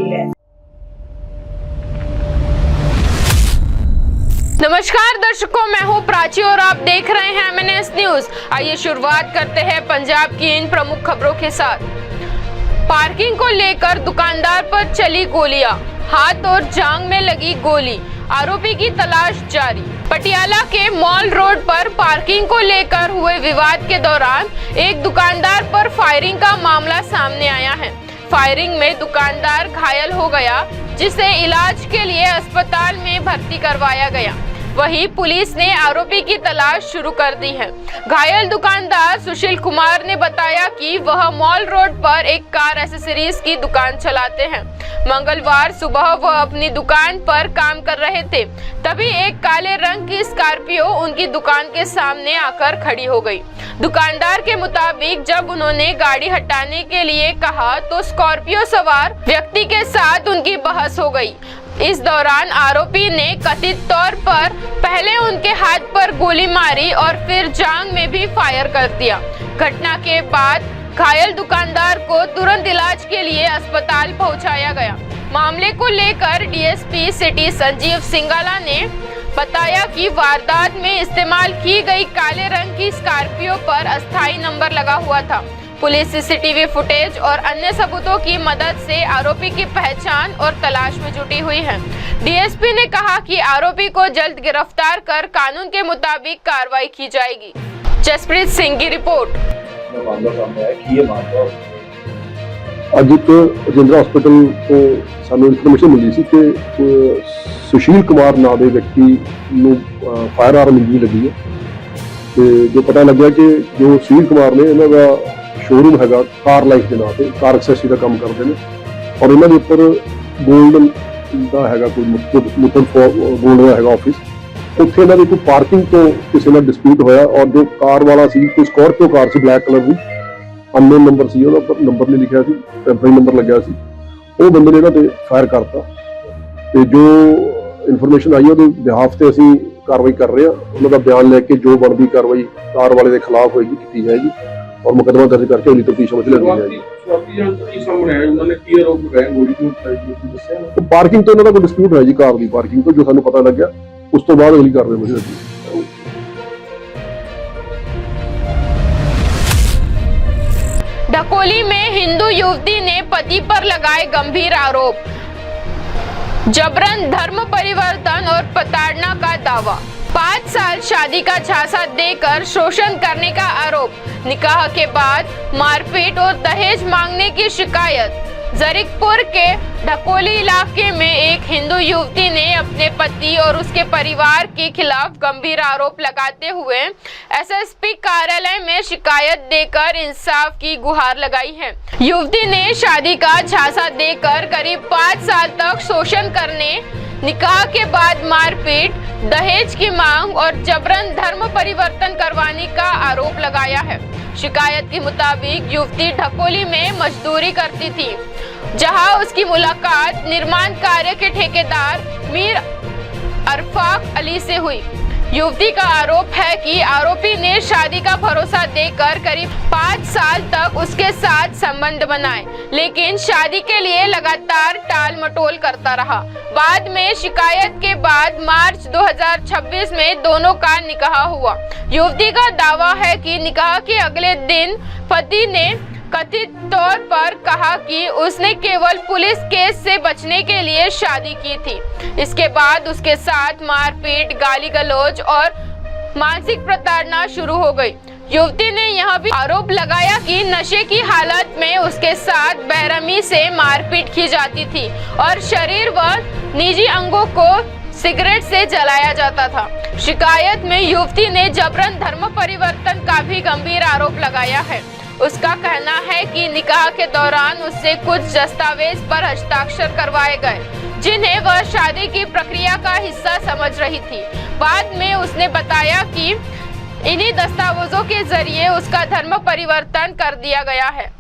गई है। नमस्कार दर्शकों, मैं हूं प्राची और आप देख रहे हैं MNS न्यूज। आइए शुरुआत करते हैं पंजाब की इन प्रमुख खबरों के साथ। पार्किंग को लेकर दुकानदार पर चली गोलियां, हाथ और जांघ में लगी गोली, आरोपी की तलाश जारी। पटियाला के मॉल रोड पर पार्किंग को लेकर हुए विवाद के दौरान एक दुकानदार पर फायरिंग का मामला सामने आया है। फायरिंग में दुकानदार घायल हो गया, जिसे इलाज के लिए अस्पताल में भर्ती करवाया गया। वहीं पुलिस ने आरोपी की तलाश शुरू कर दी है। घायल दुकानदार सुशील कुमार ने बताया कि वह मॉल रोड पर एक कार एसेसरीज की दुकान चलाते हैं। मंगलवार सुबह वह अपनी दुकान पर काम कर रहे थे, तभी एक काले रंग की स्कॉर्पियो उनकी दुकान के सामने आकर खड़ी हो गई। दुकानदार के मुताबिक जब उन्होंने गाड़ी हटाने के लिए कहा तो स्कॉर्पियो सवार व्यक्ति के साथ उनकी बहस हो गई। इस दौरान आरोपी ने कथित तौर पर पहले उनके हाथ पर गोली मारी और फिर जांघ में भी फायर कर दिया। घटना के बाद घायल दुकानदार को तुरंत इलाज के लिए अस्पताल पहुंचाया गया। मामले को लेकर डीएसपी सिटी संजीव सिंगाला ने बताया कि वारदात में इस्तेमाल की गई काले रंग की स्कॉर्पियो पर अस्थायी नंबर लगा हुआ था। पुलिस सीसीटीवी फुटेज और अन्य सबूतों की मदद से आरोपी की पहचान और तलाश में जुटी हुई है। डीएसपी ने कहा कि आरोपी को जल्द गिरफ्तार कर कानून के मुताबिक कार्रवाई की जाएगी। जसप्रीत सिंह की रिपोर्ट। ਅੱਜ ਇੱਕ ਰਜਿੰਦਰਾ ਹਸਪੀਟਲ ਤੋਂ ਸਾਨੂੰ ਇਨਫੋਰਮੇਸ਼ਨ ਮਿਲੀ ਸੀ ਕਿ ਸੁਸ਼ੀਲ ਕੁਮਾਰ ਨਾਂ ਦੇ ਵਿਅਕਤੀ ਨੂੰ ਫਾਇਰ ਆਰਮ ਇੰਜਰੀ ਲੱਗੀ ਹੈ ਤੇ ਜੋ ਪਤਾ ਲੱਗਿਆ ਕਿ ਜੋ ਸੁਸ਼ੀਲ ਕੁਮਾਰ ਨੇ ਇਹਨਾਂ ਦਾ ਸ਼ੋਰੂਮ ਹੈਗਾ ਕਾਰ ਲਾਈਫ ਦੇ ਨਾਂ ਤੇ ਕਾਰ ਐਕਸੈਸਰੀ ਦਾ ਕੰਮ ਕਰਦੇ ਨੇ ਔਰ ਇਹਨਾਂ ਦੇ ਉੱਪਰ ਗੋਲਡਨ ਦਾ ਹੈਗਾ ਕੋਈ ਮੁੱਤਨ ਗੋਲਡ ਦਾ ਹੈਗਾ ਆਫਿਸ। ਉੱਥੇ ਇਹਨਾਂ ਦੀ ਕੋਈ ਪਾਰਕਿੰਗ ਤੋਂ ਕਿਸੇ ਨਾਲ ਡਿਸਪਿਊਟ ਹੋਇਆ ਔਰ ਜੋ ਕਾਰ ਵਾਲਾ ਸੀ ਕੋਈ ਸਕॉर्पियो ਕਾਰ ਸੀ ਬਲੈਕ ਕਲਰ ਦੀ, अननोन नंबर सी, ਉਹਦਾ ਉੱਪਰ ਨੰਬਰ ਨਹੀਂ ਲਿਖਿਆ ਸੀ, ਟੈਂਪਰੇਰੀ ਨੰਬਰ ਲੱਗਿਆ ਸੀ। ਉਹ ਬੰਦੇ ਨੇ ਇਹਨਾਂ ਤੇ ਫਾਇਰ ਕਰਤਾ ਤੇ ਜੋ ਇਨਫੋਰਮੇਸ਼ਨ ਆਈ ਉਹਦੇ ਬਿਹਾਫ ਤੇ ਅਸੀਂ ਕਾਰਵਾਈ ਕਰ ਰਹੇ ਹਾਂ। ਉਹਨਾਂ ਦਾ ਬਿਆਨ ਲੈ ਕੇ ਜੋ ਬਣਦੀ ਕਾਰਵਾਈ ਕਾਰ ਵਾਲੇ ਦੇ ਖਿਲਾਫ ਹੋਏਗੀ ਕੀਤੀ ਜਾਏਗੀ ਔਰ ਮੁਕੱਦਮਾ ਦਰਜ ਕਰਕੇ ਅਗਲੀ ਤਫਤੀਸ਼ ਵਿੱਚ ਲਿਆਂਦੀ ਜਾਏਗੀ। ਪਾਰਕਿੰਗ ਤੋਂ ਇਹਨਾਂ ਦਾ ਕੋਈ ਡਿਸਪਿਊਟ ਹੈ ਜੀ, ਕਾਰ ਦੀ ਪਾਰਕਿੰਗ ਤੋਂ, ਜੋ ਸਾਨੂੰ ਪਤਾ ਲੱਗਿਆ ਉਸ ਤੋਂ ਬਾਅਦ ਅਗਲੀ ਕਾਰਵਾਈ ਹੋਈ। ढकोली में हिंदू युवती ने पति पर लगाए गंभीर आरोप, जबरन धर्म परिवर्तन और प्रताड़ना का दावा। 5 साल शादी का झांसा देकर शोषण करने का आरोप, निकाह के बाद मारपीट और दहेज मांगने की शिकायत। जरीकपुर के ढकोली इलाके में एक हिंदू युवती ने अपने पति और उसके परिवार के खिलाफ गंभीर आरोप लगाते हुए एसएसपी कार्यालय में शिकायत देकर इंसाफ की गुहार लगाई है। युवती ने शादी का झांसा देकर करीब 5 साल तक शोषण करने, निकाह के बाद मारपीट, दहेज की मांग और जबरन धर्म परिवर्तन करवाने का आरोप लगाया है। शिकायत के मुताबिक युवती ढकोली में मजदूरी करती थी, जहां उसकी मुलाकात निर्माण कार्य के ठेकेदार मीर अरफाक अली से हुई। युवती का आरोप है कि आरोपी ने शादी का भरोसा देकर करीब 5 साल तक उसके साथ संबंध बनाए, लेकिन शादी के लिए लगातार टाल मटोल करता रहा। बाद में शिकायत के बाद मार्च 2026 में दोनों का निकाह हुआ। युवती का दावा है कि निकाह के अगले दिन पति ने कथित तौर पर कहा कि उसने केवल पुलिस केस से बचने के लिए शादी की थी। इसके बाद उसके साथ मारपीट, गाली गलौज और मानसिक प्रताड़ना शुरू हो गई। युवती ने यह भी आरोप लगाया कि नशे की हालत में उसके साथ बेरहमी से मारपीट की जाती थी और शरीर व निजी अंगों को सिगरेट से जलाया जाता था। शिकायत में युवती ने जबरन धर्म परिवर्तन का भी गंभीर आरोप लगाया है। उसका कहना है कि निकाह के दौरान उससे कुछ दस्तावेज पर हस्ताक्षर करवाए गए, जिन्हें वह शादी की प्रक्रिया का हिस्सा समझ रही थी। बाद में उसने बताया कि इन्हीं दस्तावेजों के जरिए उसका धर्म परिवर्तन कर दिया गया है।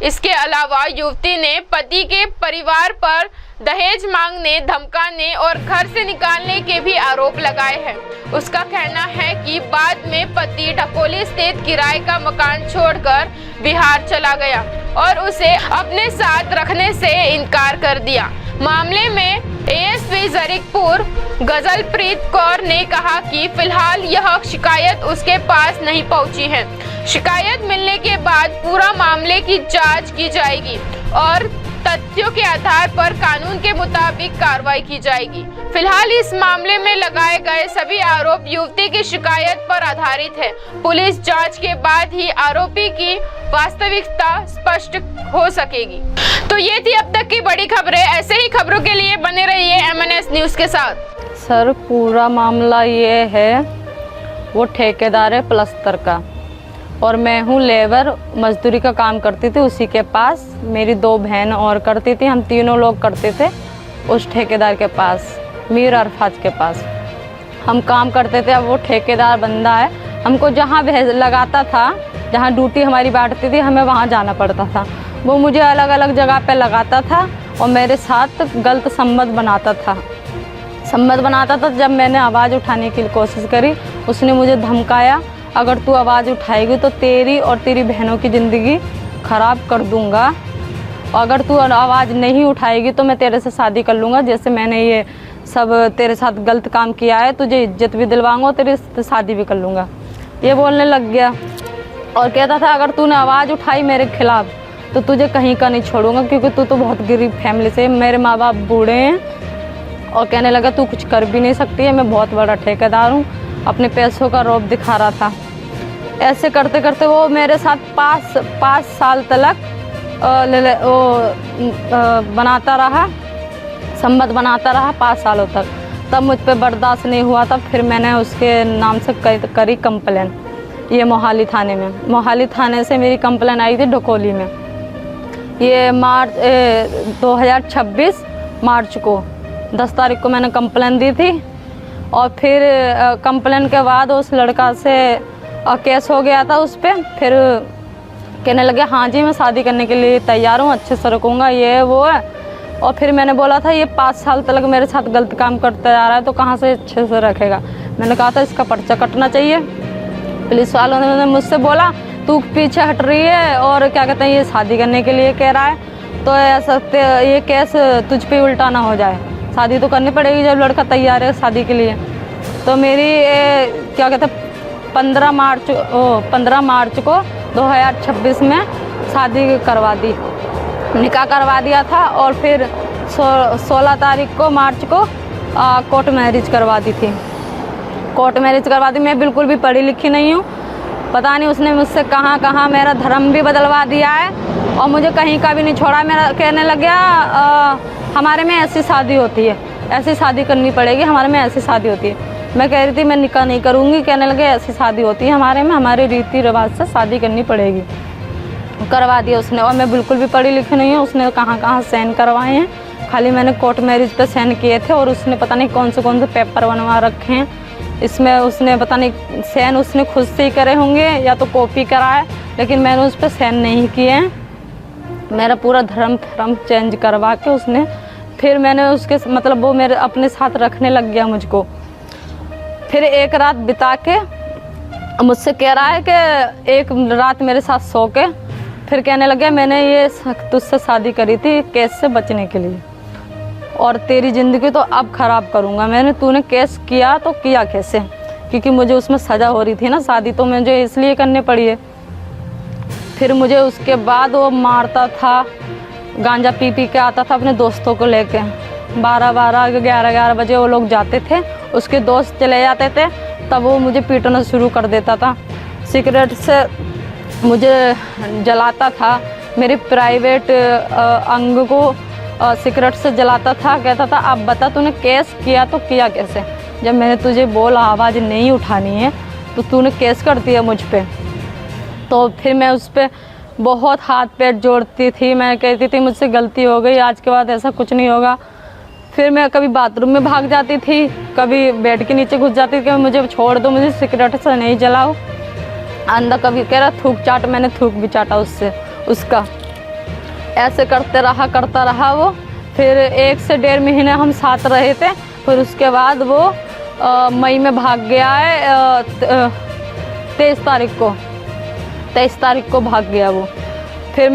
इसके अलावा युवती ने पति के परिवार पर दहेज मांगने, धमकाने और घर से निकालने के भी आरोप लगाए हैं। उसका कहना है कि बाद में पति ढकोली स्थित किराए का मकान छोड़कर बिहार चला गया और उसे अपने साथ रखने से इनकार कर दिया। मामले में एएसपी जरीकपुर गजलप्रीत कौर ने कहा कि फिलहाल यह शिकायत उसके पास नहीं पहुंची है। शिकायत मिलने के बाद पूरा मामले की जांच की जाएगी और तथ्यों के आधार पर कानून के मुताबिक कार्रवाई की जाएगी। फिलहाल इस मामले में लगाए गए सभी आरोप युवती की शिकायत पर आधारित है। पुलिस जांच के बाद ही आरोपी की वास्तविकता स्पष्ट हो सकेगी। तो ये थी अब तक की बड़ी खबरें। ऐसे ही खबरों के लिए बने रहिए MNS न्यूज के साथ। सर पूरा मामला ये है, वो ठेकेदार है प्लस्तर का और मैं हूँ लेबर, मजदूरी का काम करती थी उसी के पास। मेरी 2 बहन और करती थी, हम तीनों लोग करते थे उस ठेकेदार के पास, मीर अरफात के पास हम काम करते थे। अब वो ठेकेदार बंदा है, हमको जहाँ लगाता था, जहाँ ड्यूटी हमारी बांटती थी, हमें वहाँ जाना पड़ता था। वो मुझे अलग अलग जगह पे लगाता था और मेरे साथ गलत संबंध बनाता था। जब मैंने आवाज़ उठाने की कोशिश करी, उसने मुझे धमकाया, अगर तू आवाज़ उठाएगी तो तेरी और तेरी बहनों की ज़िंदगी ख़राब कर दूंगा, अगर तू आवाज़ नहीं उठाएगी तो मैं तेरे से शादी कर लूँगा। जैसे मैंने ये सब तेरे साथ गलत काम किया है, तुझे इज्जत भी दिलवाऊंगा, तेरे से शादी भी कर लूँगा, ये बोलने लग गया। और कहता था अगर तूने आवाज़ उठाई मेरे खिलाफ़ तो तुझे कहीं का नहीं छोड़ूंगा, क्योंकि तू तो बहुत गरीब फैमिली से, मेरे माँ बाप बूढ़े हैं। और कहने लगा तू कुछ कर भी नहीं सकती है, मैं बहुत बड़ा ठेकेदार हूँ। अपने पैसों का रौब दिखा रहा था। ऐसे करते करते वो मेरे साथ 5 साल तक बनाता रहा, संबंध बनाता रहा 5 सालों तक। तब मुझ पे बर्दाश्त नहीं हुआ, तब फिर मैंने उसके नाम से करी कंप्लेन, ये मोहाली थाने में। मोहाली थाने से मेरी कंप्लेन आई थी ढकोली में। ये मार्च 2026 मार्च को 10 तारीख को मैंने कंप्लेन दी थी। और फिर कंप्लेन के बाद उस लड़का से केस हो गया था उस पर। फिर कहने लगे हाँ जी मैं शादी करने के लिए तैयार हूँ, अच्छे से रखूँगा, ये वो है। और फिर मैंने बोला था ये 5 साल तक मेरे साथ गलत काम करता जा रहा है तो कहाँ से अच्छे से रखेगा। मैंने कहा था इसका पर्चा कटना चाहिए। पुलिस वालों ने मुझसे बोला तू पीछे हट रही है और क्या कहते हैं ये शादी करने के लिए कह रहा है, तो ऐसा ये केस तुझ पे उल्टा ना हो जाए, शादी तो करनी पड़ेगी जब लड़का तैयार है शादी के लिए। तो मेरी क्या कहते हैं 15 मार्च को 2026 में शादी करवा दी, निकाह करवा दिया था। और फिर 16 तारीख को मार्च को कोर्ट मैरिज करवा दी थी। कोर्ट मैरिज करवा दी। मैं बिल्कुल भी पढ़ी लिखी नहीं हूँ, पता नहीं उसने मुझसे कहाँ मेरा धर्म भी बदलवा दिया है और मुझे कहीं का भी नहीं छोड़ा। मेरा कहने लग गया हमारे में ऐसी शादी होती है, ऐसी शादी करनी पड़ेगी, हमारे में ऐसी शादी होती है। मैं कह रही थी मैं निकाह नहीं करूँगी, कहने लगे ऐसी शादी होती है हमारे में, हमारे रीति रिवाज से शादी करनी पड़ेगी। करवा दिया उसने। और मैं बिल्कुल भी पढ़ी लिखी नहीं हूँ, उसने कहाँ साइन करवाए हैं, खाली मैंने कोर्ट मैरिज पे साइन किए थे। और उसने पता नहीं कौन से पेपर बनवा रखे हैं इसमें, उसने पता नहीं साइन उसने खुद से ही करे होंगे या तो कॉपी कराए, लेकिन मैंने उस पर साइन नहीं किए हैं। मेरा पूरा धर्म चेंज करवा के उसने, फिर मैंने उसके मतलब वो मेरे अपने साथ रखने लग गया मुझको। फिर एक रात बिता के मुझसे कह रहा है कि एक रात मेरे साथ सो के फिर कहने लगे मैंने ये तुझसे शादी करी थी केस से बचने के लिए और तेरी ज़िंदगी तो अब ख़राब करूँगा। मैंने तूने केस किया तो किया कैसे, क्योंकि मुझे उसमें सज़ा हो रही थी ना, शादी तो मुझे इसलिए करनी पड़ी है। फिर मुझे उसके बाद वो मारता था, गांजा पी के आता था अपने दोस्तों को लेके। 11 बजे वो लोग जाते थे, उसके दोस्त चले जाते थे, तब वो मुझे पीटना शुरू कर देता था। सिगरेट से मुझे जलाता था, मेरे प्राइवेट अंग को सिगरेट से जलाता था। कहता था अब बता तूने केस किया तो किया कैसे, जब मैंने तुझे बोला आवाज़ नहीं उठानी है तो तूने केस कर दिया मुझ पे। तो फिर मैं उस पर बहुत हाथ पैर जोड़ती थी, मैं कहती थी मुझसे गलती हो गई, आज के बाद ऐसा कुछ नहीं होगा। फिर मैं कभी बाथरूम में भाग जाती थी, कभी बेड के नीचे घुस जाती थी कि मुझे छोड़ दो, मुझे सिगरेट से नहीं जलाओ। अंदर कभी कह रहा थूक चाट, मैंने थूक भी चाटा उसका। ऐसे करता रहा वो। फिर 1 से 1.5 महीने हम साथ रहे थे। फिर उसके बाद वो मई में भाग गया है 23 तारीख को भाग गया वो। फिर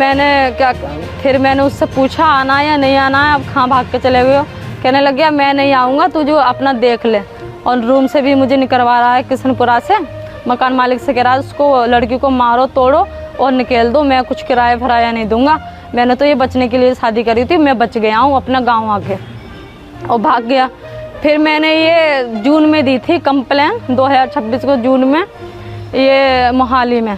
मैंने उससे पूछा आना है या नहीं आना है, अब कहाँ भाग के चले गए हो। कहने लग गया मैं नहीं आऊँगा, तू जो अपना देख ले। और रूम से भी मुझे निकलवा रहा है किशनपुरा से। मकान मालिक से कह रहा है उसको लड़की को मारो तोड़ो और निकल दो, मैं कुछ किराया भराया नहीं दूंगा। मैंने तो ये बचने के लिए शादी करी थी, मैं बच गया हूँ अपना गाँव आके, और भाग गया। फिर मैंने ये जून में दी थी कंप्लेन, 2026 को जून में, ये मोहाली में,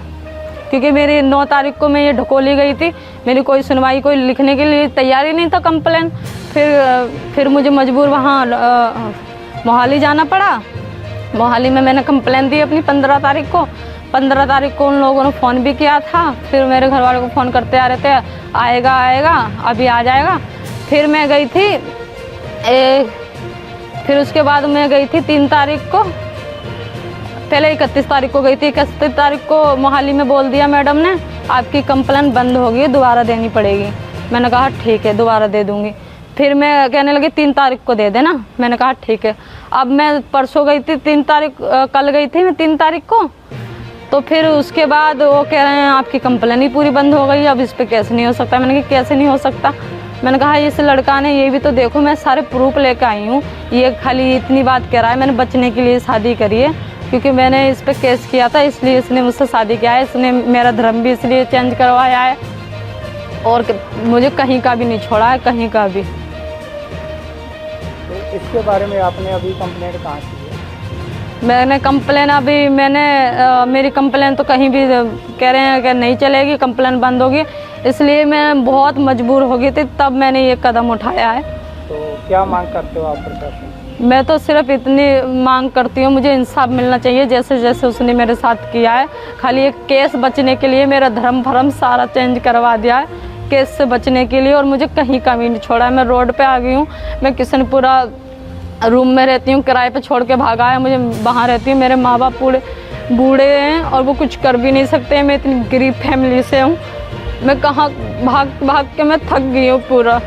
क्योंकि मेरी 9 तारीख को मैं ये ढकोली गई थी। मेरी कोई सुनवाई, कोई लिखने के लिए तैयारी नहीं था कंप्लेन। फिर मुझे मजबूर वहाँ मोहाली जाना पड़ा। मोहाली में मैंने कंप्लेन दी अपनी 15 तारीख को। 15 तारीख को उन लोगों ने फ़ोन भी किया था। फिर मेरे घर वालों को फ़ोन करते आ रहे थे, आएगा आएगा अभी आ जाएगा। फिर मैं गई थी फिर उसके बाद मैं गई थी 3 तारीख को, पहले 31 तारीख को गई थी। 31 तारीख को मोहाली में बोल दिया मैडम ने आपकी कंप्लेन बंद होगी, दोबारा देनी पड़ेगी। मैंने कहा ठीक है दोबारा दे दूँगी। फिर मैं कहने लगी 3 तारीख को दे देना। मैंने कहा ठीक है। अब मैं परसों गई थी 3 तारीख, कल गई थी मैं 3 तारीख को। तो फिर उसके बाद वो कह रहे हैं आपकी कंप्लेन ही पूरी बंद हो गई, अब इस पर केस नहीं हो सकता। मैंने कहा कैसे नहीं हो सकता। मैंने कहा इस लड़का ने ये भी तो देखो, मैं सारे प्रूफ लेकर आई हूँ, ये खाली इतनी बात कह रहा है मैंने बचने के लिए शादी करी है, क्योंकि मैंने इस पर केस किया था इसलिए इसने मुझसे शादी किया है। इसने मेरा धर्म भी इसलिए चेंज करवाया है और मुझे कहीं का भी नहीं छोड़ा है, कहीं का भी। तो इसके बारे में आपने अभी कंप्लेंट कहाँ की है? मैंने कंप्लेन मेरी कंप्लेन तो कहीं भी कह रहे हैं कि नहीं चलेगी, कंप्लेन बंद होगी। इसलिए मैं बहुत मजबूर हो गई थी, तब मैंने ये कदम उठाया है। तो क्या मांग करते हो आप प्रशासन? मैं तो सिर्फ इतनी मांग करती हूँ, मुझे इंसाफ मिलना चाहिए जैसे जैसे उसने मेरे साथ किया है। खाली एक केस बचने के लिए मेरा धर्म भरम सारा चेंज करवा दिया है केस से बचने के लिए, और मुझे कहीं का भी नहीं छोड़ा है। मैं रोड पे आ गई हूँ, मैं किशनपुरा रूम में रहती हूँ, किराए पे छोड़ के भागा है मुझे, वहाँ रहती हूँ। मेरे माँ बाप पूरे बूढ़े हैं और वो कुछ कर भी नहीं सकते हैं। मैं इतनी गरीब फैमिली से हूँ, मैं कहाँ भाग के मैं थक गई हूँ पूरा।